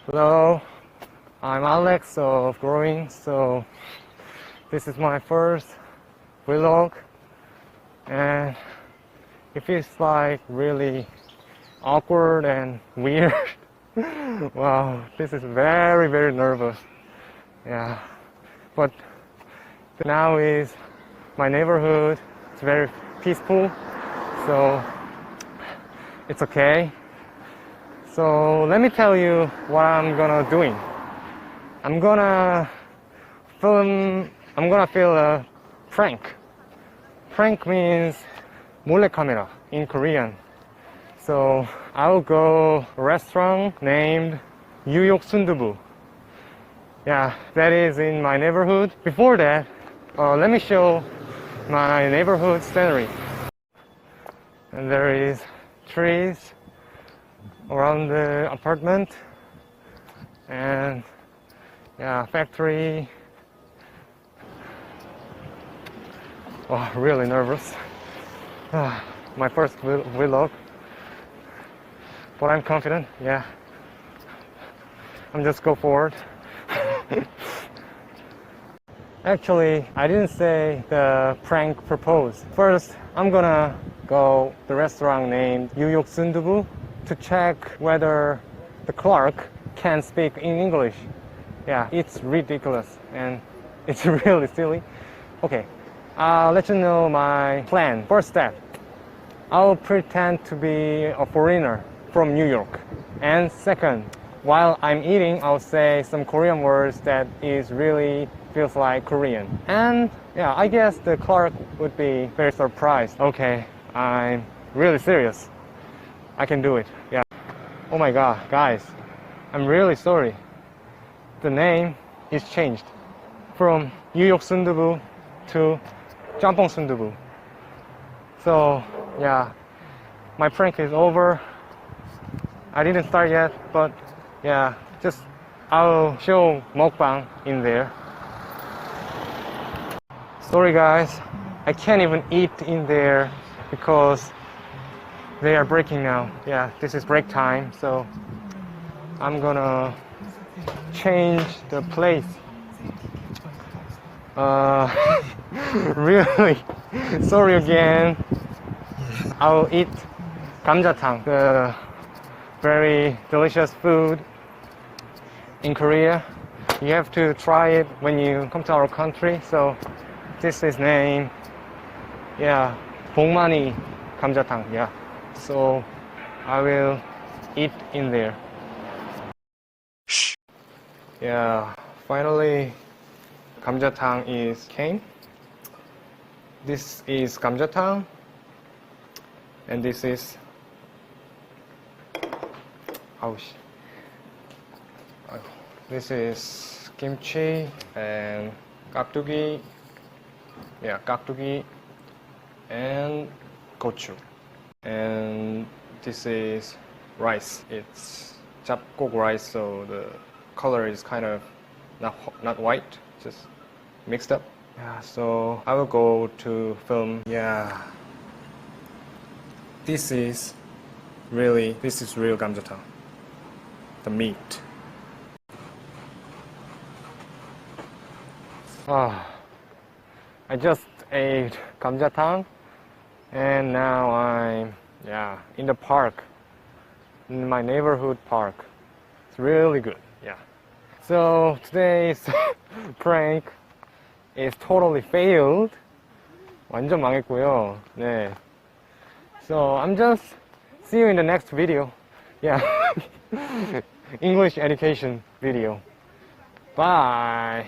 Hello, I'm Alex of Growing. So this is my first vlog and it feels like really awkward and weird. Wow, this is very nervous. Yeah, but now is my neighborhood. It's very peaceful, so it's okay. So let me tell you what I'm gonna doing. I'm gonna film a prank. Prank means 몰래카메라 in Korean. So I'll go a restaurant named 뉴욕순두부. Yeah, that is in my neighborhood. Before that, let me show my neighborhood scenery. And there is trees around the apartment and yeah, factory. Oh, really nervous. My first vlog, but I'm confident. Yeah, I'm just go forward. Actually, I didn't say the prank purpose. First, I'm gonna go the restaurant named 뉴욕순두부 to check whether the clerk can speak in English. Yeah, it's ridiculous and it's really silly. Okay, I'll let you know my plan. First step, I'll pretend to be a foreigner from New York. And second, while I'm eating, I'll say some Korean words that is really feels like Korean. And yeah, I guess the clerk would be very surprised. Okay, I'm really serious. I can do it. Yeah. Oh my god, guys, I'm really sorry. The name is changed from 뉴욕순두부 to 짬뽕순두부. So yeah, my prank is over. I didn't start yet, but yeah, just I'll show Mukbang in there. Sorry guys, I can't even eat in there because they are breaking now. Yeah, this is break time, so I'm gonna change the place. Really, sorry again. I'll eat 감자탕, the very delicious food in Korea. You have to try it when you come to our country. So this is named, yeah, 복만이 감자탕. Yeah. So I will eat in there. Yeah, finally 감자탕 came. This is 감자탕 and this is this is kimchi and 깍두기. Yeah, 깍두기 and gochu. And this is rice. It's 잡곡 rice, so the color is kind of not white, just mixed up. Yeah, so I will go to film. Yeah, this is real 감자탕. The meat. I just ate 감자탕 and now I'm in the park, in my neighborhood park. It's really good. Yeah. So today's prank is totally failed. 완전 망했고요. 네. So I'm just see you in the next video. Yeah. English education video. Bye.